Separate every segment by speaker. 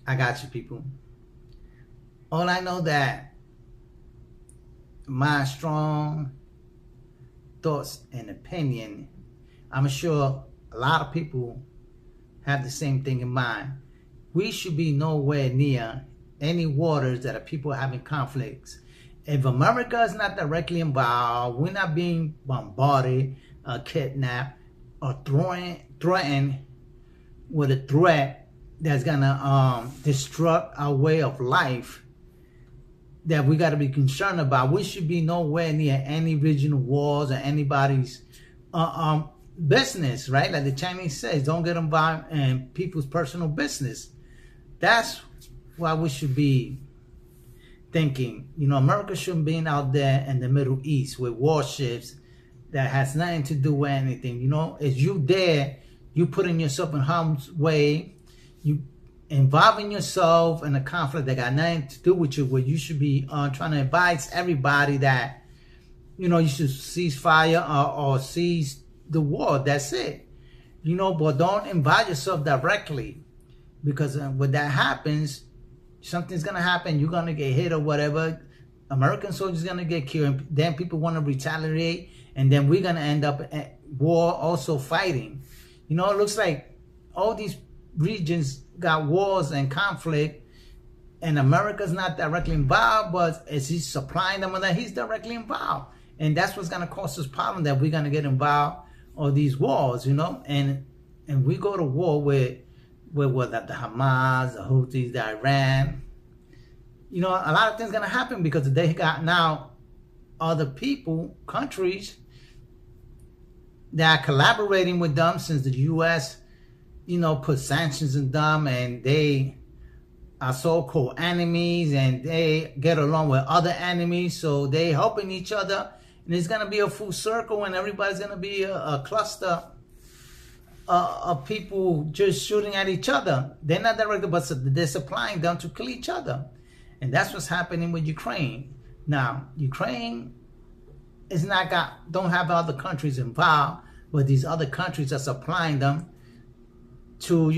Speaker 1: I got you, people. All I know that my strong thoughts and opinion, I'm sure a lot of people have the same thing in mind. We should be nowhere near any waters that are people having conflicts. If America is not directly involved, we're not being bombarded, kidnapped, or threatened with a threat that's gonna disrupt our way of life that we got to be concerned about. We should be nowhere near any regional wars or anybody's business, right? Like the Chinese says, don't get involved in people's personal business. That's why we should be thinking. America shouldn't be out there in the Middle East with warships that has nothing to do with anything. Is you there, you putting yourself in harm's way, you involving yourself in a conflict that got nothing to do with you, where you should be trying to advise everybody that, you should cease fire or cease the war. That's it. But don't involve yourself directly, because when that happens, something's going to happen. You're going to get hit or whatever. American soldiers going to get killed. And then people want to retaliate. And then we're going to end up at war also fighting. It looks like all these regions got wars and conflict, and America's not directly involved, but is he supplying them, or that he's directly involved? And that's what's going to cause us problem, that we're going to get involved in these wars, and we go to war with the Hamas, the Houthis, the Iran. A lot of things going to happen, because they got now other people, countries that are collaborating with them, since the U.S. put sanctions on them, and they are so-called enemies, and they get along with other enemies, so they helping each other, and it's going to be a full circle, and everybody's going to be a cluster of people just shooting at each other. They're not directed, but they're supplying them to kill each other, and that's what's happening with Ukraine. Now, Ukraine is don't have other countries involved, but these other countries are supplying them to,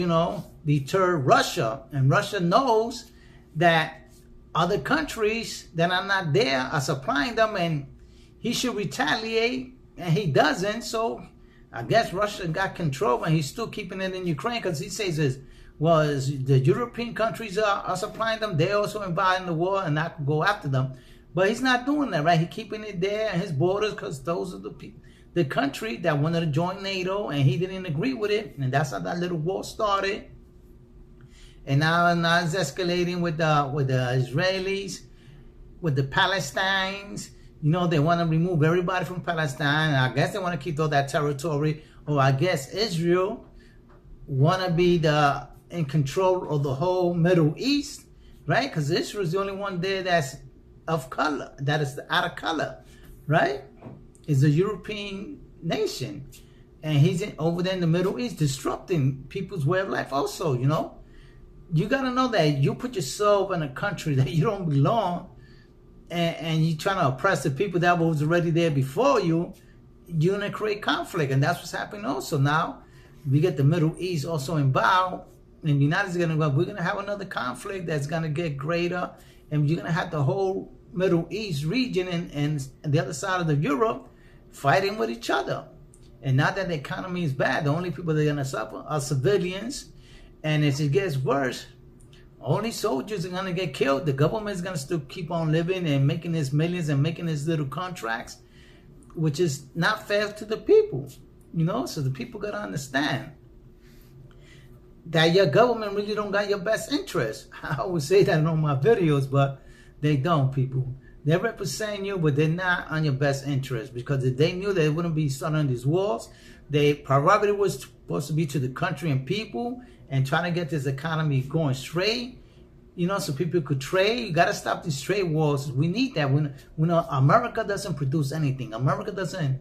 Speaker 1: deter Russia. And Russia knows that other countries that are not there are supplying them, and he should retaliate, and he doesn't. So I guess Russia got control, and he's still keeping it in Ukraine, because he says the European countries are supplying them. They're also involved in the war, and I can go after them. But he's not doing that, right? He's keeping it there in his borders, because those are the country that wanted to join NATO, and he didn't agree with it, and that's how that little war started. And now it's escalating with the Israelis, with the Palestinians. They want to remove everybody from Palestine, and I guess they want to keep all that territory. Or I guess Israel want to be in control of the whole Middle East, right? Because Israel's the only one there that's of color, that is out of color, right? Is a European nation, and he's over there in the Middle East disrupting people's way of life also. You got to know that you put yourself in a country that you don't belong, and you're trying to oppress the people that was already there before you, you're going to create conflict. And that's what's happening also. Now we get the Middle East also involved, and the United States we're going to have another conflict that's going to get greater, and you're going to have the whole Middle East region and the other side of Europe fighting with each other. And now that the economy is bad, the only people that are going to suffer are civilians. And as it gets worse, only soldiers are going to get killed. The government is going to still keep on living and making its millions and making its little contracts, which is not fair to the people. So the people got to understand that your government really don't got your best interest. I always say that in all my videos, but they don't, people. They're representing you, but they're not on your best interest, because if they knew they wouldn't be starting these wars, their priority was supposed to be to the country and people, and trying to get this economy going straight, so people could trade. You got to stop these trade wars. We need that. When America doesn't produce anything, America doesn't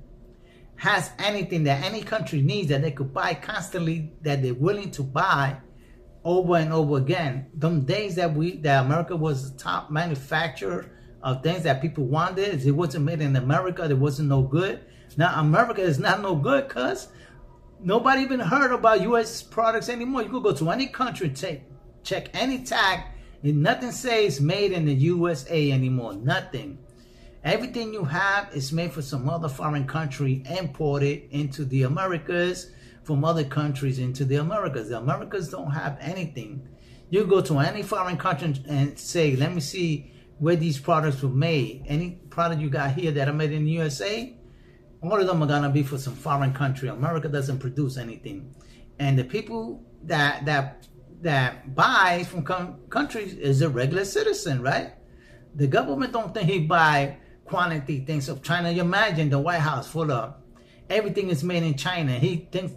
Speaker 1: has anything that any country needs that they could buy constantly, that they're willing to buy over and over again. Them days that America was the top manufacturer of things that people wanted, if it wasn't made in America, it wasn't no good. Now America is not no good, because nobody even heard about U.S. products anymore. You could go to any country and take check any tag, and nothing says made in the USA anymore. Nothing. Everything you have is made for some other foreign country, imported into the Americas from other countries into the Americas. The Americas don't have anything. You go to any foreign country and say, let me see where these products were made. Any product you got here that are made in the USA, all of them are gonna be for some foreign country. America doesn't produce anything. And the people that buy from countries is a regular citizen, right? The government don't think he buy quantity things of China. You imagine the White House full of everything is made in China. He thinks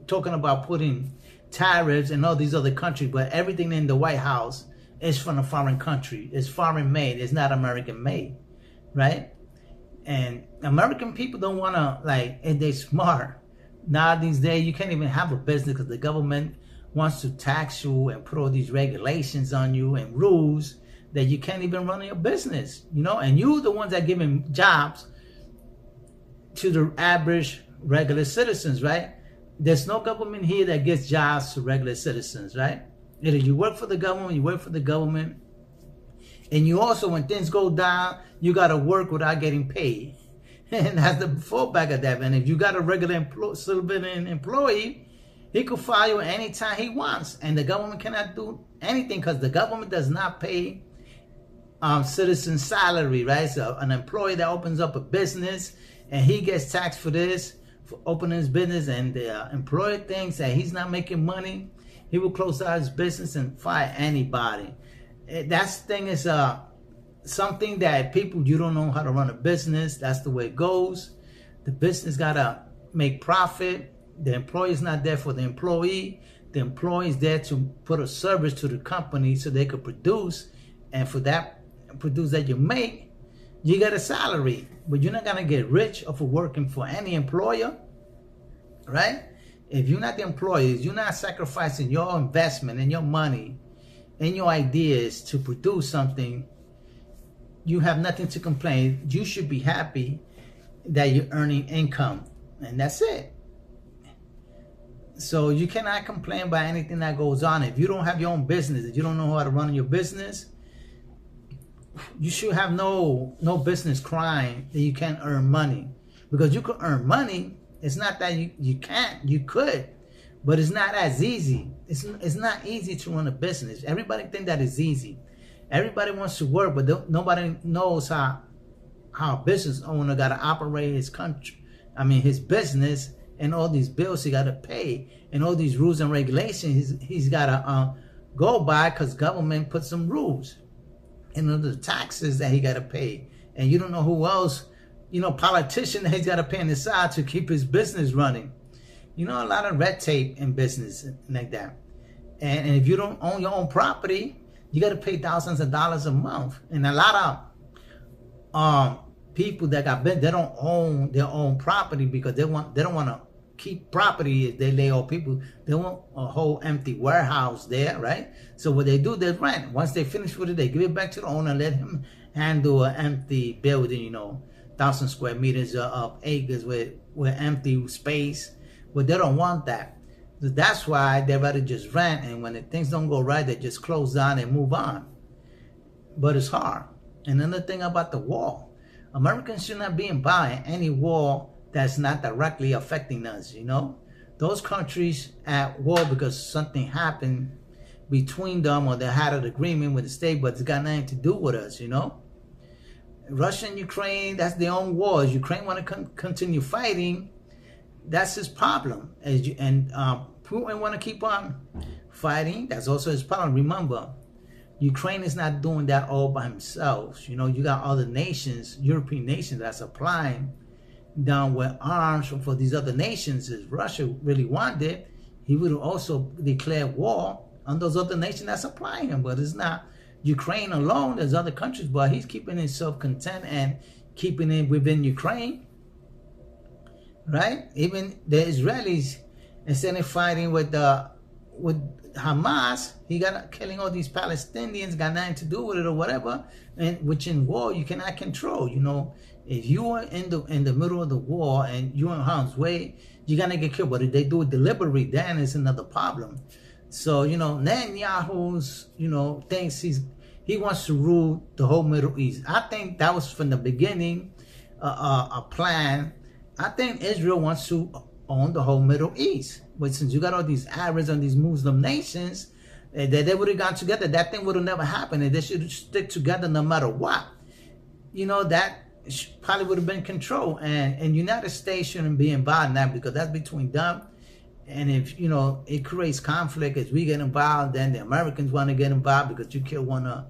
Speaker 1: talking about putting tariffs in all these other countries, but everything in the White House is from a foreign country. It's foreign made. It's not American made, right? And American people don't want to, like, if they're smart. Now these days, you can't even have a business because the government wants to tax you and put all these regulations on you and rules that you can't even run your business, you know? And you the ones that giving jobs to the average regular citizens, right? There's no government here that gives jobs to regular citizens, right? Either you work for the government, you work for the government. And you also, when things go down, you got to work without getting paid. And that's the fallback of that. And if you got a regular civilian employee, he could fire you anytime he wants. And the government cannot do anything because the government does not pay citizen salary, right? So an employee that opens up a business and he gets taxed for this, for opening his business, and the employer thinks that he's not making money, he will close out his business and fire anybody. That thing is something that people, you don't know how to run a business. That's the way it goes. The business got to make profit. The employee is not there for the employee. The employee is there to put a service to the company so they could produce. And for that produce that you make, you get a salary. But you're not going to get rich off of working for any employer, right? If you're not the employees, you're not sacrificing your investment and your money and your ideas to produce something, you have nothing to complain. You should be happy that you're earning income, and that's it. So you cannot complain by anything that goes on. If you don't have your own business, if you don't know how to run your business, you should have no business crying that you can't earn money. Because you could earn money. It's not that you can't. You could. But it's not as easy. It's not easy to run a business. Everybody think that it's easy. Everybody wants to work, but nobody knows how a business owner got to operate his business, and all these bills he got to pay, and all these rules and regulations he's got to go by, because government put some rules. And the taxes that he got to pay. And you don't know who else, politician that he's got to pay on the side to keep his business running. A lot of red tape in business like that. And if you don't own your own property, you got to pay thousands of dollars a month. And a lot of people that they don't own their own property because they don't want to keep property. If they lay off people, they want a whole empty warehouse there, right? So what they do, they rent. Once they finish with it, they give it back to the owner and let him handle an empty building, 1,000 square meters of acres with empty space. But they don't want that. So that's why they rather just rent, and when things don't go right, they just close down and move on. But it's hard. And another thing about the war, Americans should not be buying any war that's not directly affecting us, Those countries at war because something happened between them, or they had an agreement with the state, but it's got nothing to do with us, Russia and Ukraine, that's their own wars. Ukraine want to continue fighting. That's his problem. And Putin want to keep on fighting. That's also his problem. Remember, Ukraine is not doing that all by himself. You got other nations, European nations, that's supplying down with arms for these other nations. If Russia really wanted, he would also declare war on those other nations that supply him. But it's not Ukraine alone. There's other countries, but he's keeping himself content and keeping it within Ukraine, right? Even the Israelis, instead of fighting with Hamas, he got killing all these Palestinians, got nothing to do with it or whatever, and which in war you cannot control. If you are in the middle of the war and you're in harm's way, you're gonna get killed. But if they do it deliberately, then it's another problem. So, Netanyahu's, thinks he wants to rule the whole Middle East. I think that was from the beginning a plan. I think Israel wants to own the whole Middle East. But since you got all these Arabs and these Muslim nations, that they would have gone together, that thing would have never happened. And they should stick together no matter what. That probably would have been control. And United States shouldn't be involved in that, because that's between them. And if, it creates conflict as we get involved, then the Americans want to get involved because you kill one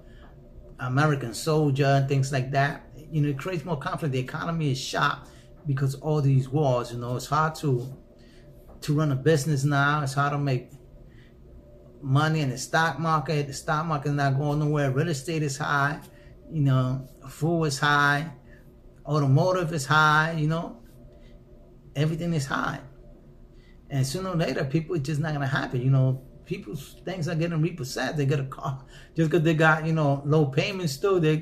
Speaker 1: American soldier and things like that. It creates more conflict. The economy is shot because of all these wars. It's hard to run a business now. It's hard to make money in the stock market. The stock market is not going nowhere. Real estate is high. Food is high. Automotive is high. Everything is high. And sooner or later, people, it's just not going to happen. People's things are getting repossessed. They get a car just because they got, low payments still. They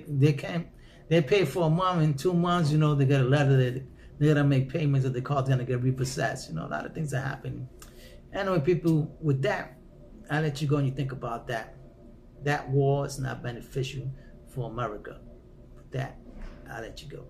Speaker 1: pay for a month, in 2 months, they get a letter that they got to make payments, or the car's going to get repossessed. A lot of things are happening. Anyway, people, with that, I'll let you go and you think about that. That war is not beneficial for America. With that, I'll let you go.